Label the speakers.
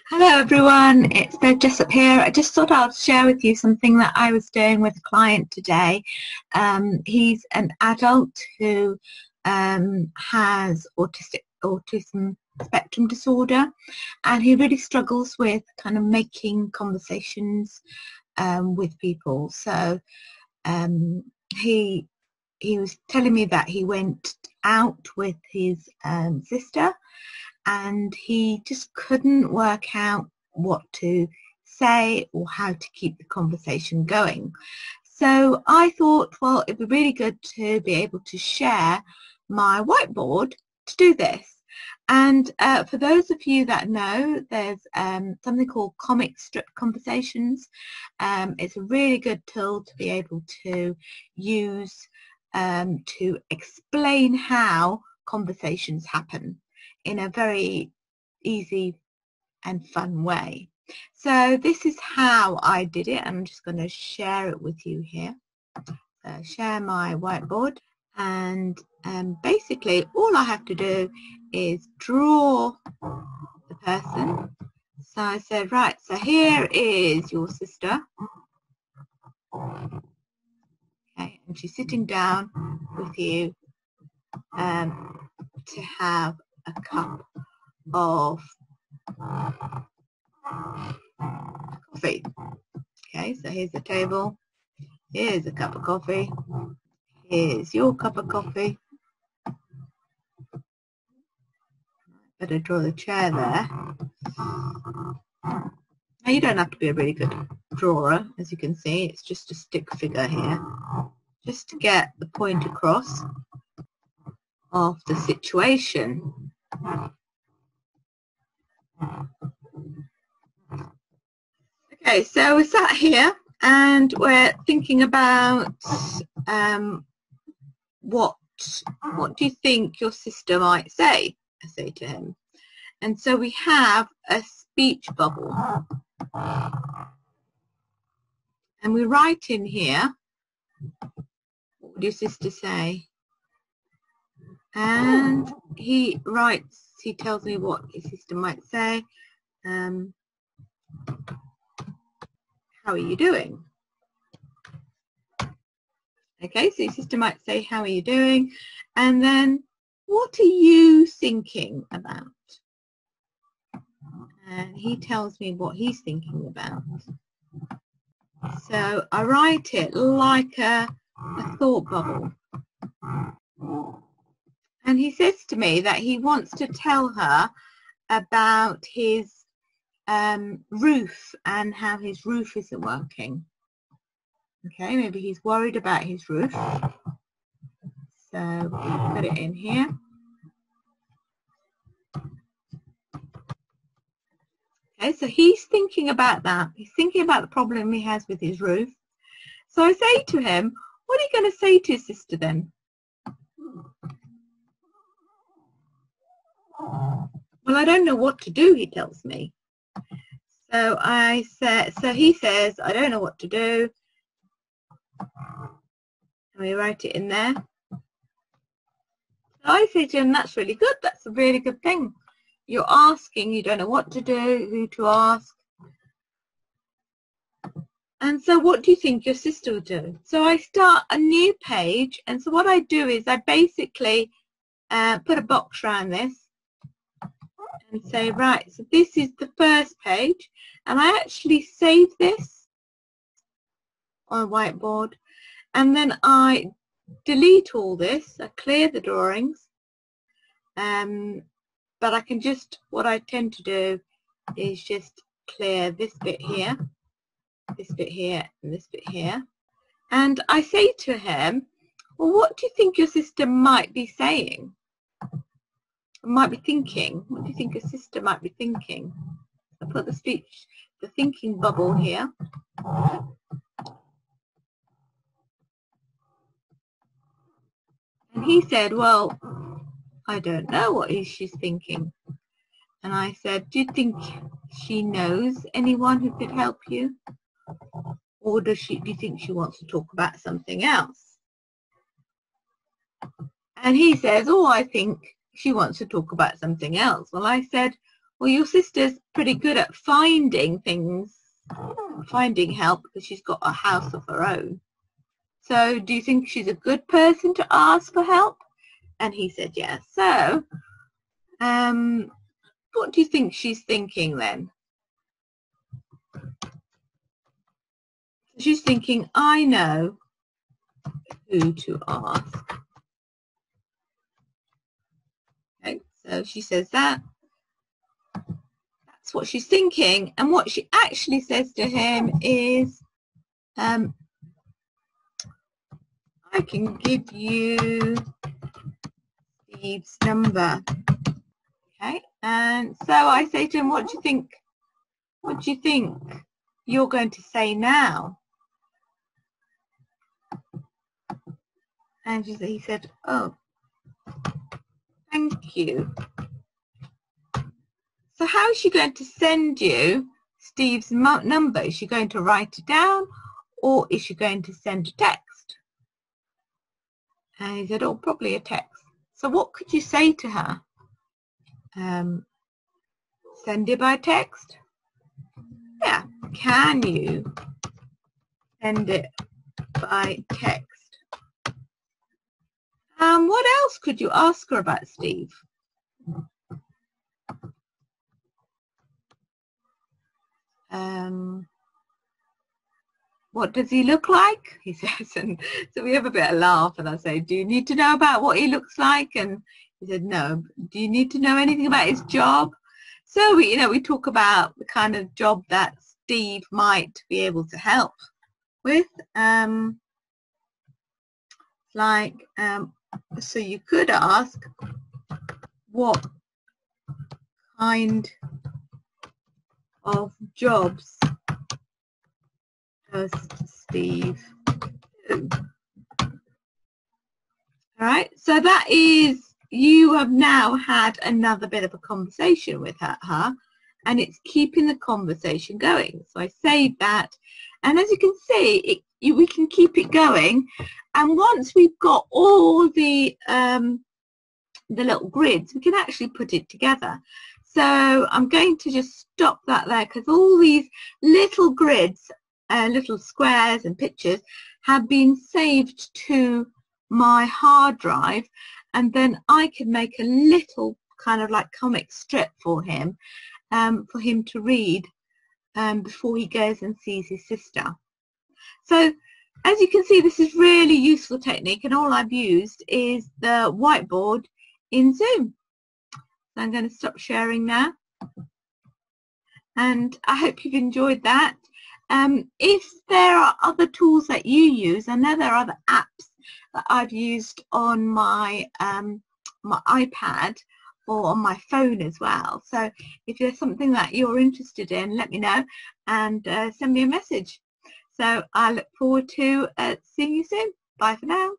Speaker 1: Hello everyone, it's Bev Jessup here. I just thought I'd share with you something that I was doing with a client today. He's an adult who has autism spectrum disorder, and he really struggles with kind of making conversations with people. So he was telling me that he went out with his sister, and he just couldn't work out what to say or how to keep the conversation going. So I thought, well, it'd be really good to be able to share my whiteboard to do this. And for those of you that know, there's something called comic strip conversations. It's a really good tool to be able to use to explain how conversations happen in a very easy and fun way. So this is how I did it. I'm just going to share it with you here. Share my whiteboard, and basically all I have to do is draw the person. So I said, right, so here is your sister. Okay, and she's sitting down with you to have a cup of coffee. Okay, so here's the table, here's a cup of coffee, here's your cup of coffee. Better draw the chair there. Now you don't have to be a really good drawer, as you can see, it's just a stick figure here, just to get the point across of the situation. Okay, so we're sat here and we're thinking about what do you think your sister might say? I say to him. And so we have a speech bubble. And we write in here, what would your sister say? And he writes, he tells me what his sister might say. How are you doing? Okay, so your sister might say, how are you doing? And then, what are you thinking about? And he tells me what he's thinking about. So I write it like a thought bubble. And he says to me that he wants to tell her about his roof and how his roof isn't working. Okay, maybe he's worried about his roof. So we put it in here. Okay, so he's thinking about that. He's thinking about the problem he has with his roof. So I say to him, what are you going to say to your sister then? Well, I don't know what to do, he tells me. So he says, I don't know what to do. And we write it in there. So I say to him, that's really good. That's a really good thing. You're asking, you don't know what to do, who to ask. And so what do you think your sister will do? So I start a new page. And so what I do is I basically put a box around this and say, right, so this is the first page. And I actually save this on a whiteboard. And then I delete all this. I clear the drawings. But I can just, what I tend to do is just clear this bit here, this bit here, and this bit here. And I say to him, well, what do you think your sister might be saying? Might be thinking? What do you think your sister might be thinking? I put the thinking bubble here. And he said, well, I don't know what she's thinking. And I said, do you think she knows anyone who could help you? Or do you think she wants to talk about something else? And he says, oh, I think she wants to talk about something else. Well, I said, Well, your sister's pretty good at finding things, finding help, because she's got a house of her own. So do you think she's a good person to ask for help? And he said yes. So what do you think she's thinking then? She's thinking, I know who to ask. Okay, so she says that. That's what she's thinking. And what she actually says to him is, I can give you Steve's number. Okay, and so I say to him, what do you think you're going to say now? And he said, oh, thank you. So how is she going to send you Steve's number? Is she going to write it down, or is she going to send a text? And he said, oh, probably a text. So what could you say to her? Send it by text? Yeah. Can you send it by text? What else could you ask her about Steve? What does he look like? He says, and so we have a bit of laugh, and I say, do you need to know about what he looks like? And he said, no. Do you need to know anything about his job? So we talk about the kind of job that Steve might be able to help with. So you could ask, what kind of jobs does Steve do? All right, so that is, you have now had another bit of a conversation with her, and it's keeping the conversation going. So I saved that, and as you can see, we can keep it going, and once we've got all the little grids, we can actually put it together. So I'm going to just stop that there, because all these little grids, little squares and pictures have been saved to my hard drive, and then I can make a little kind of like comic strip for him to read before he goes and sees his sister. So as you can see, this is really useful technique, and all I've used is the whiteboard in Zoom. So I'm going to stop sharing now, and I hope you've enjoyed that. If there are other tools that you use, I know there are other apps that I've used on my my iPad or on my phone as well. So if there's something that you're interested in, let me know and send me a message. So I look forward to seeing you soon. Bye for now.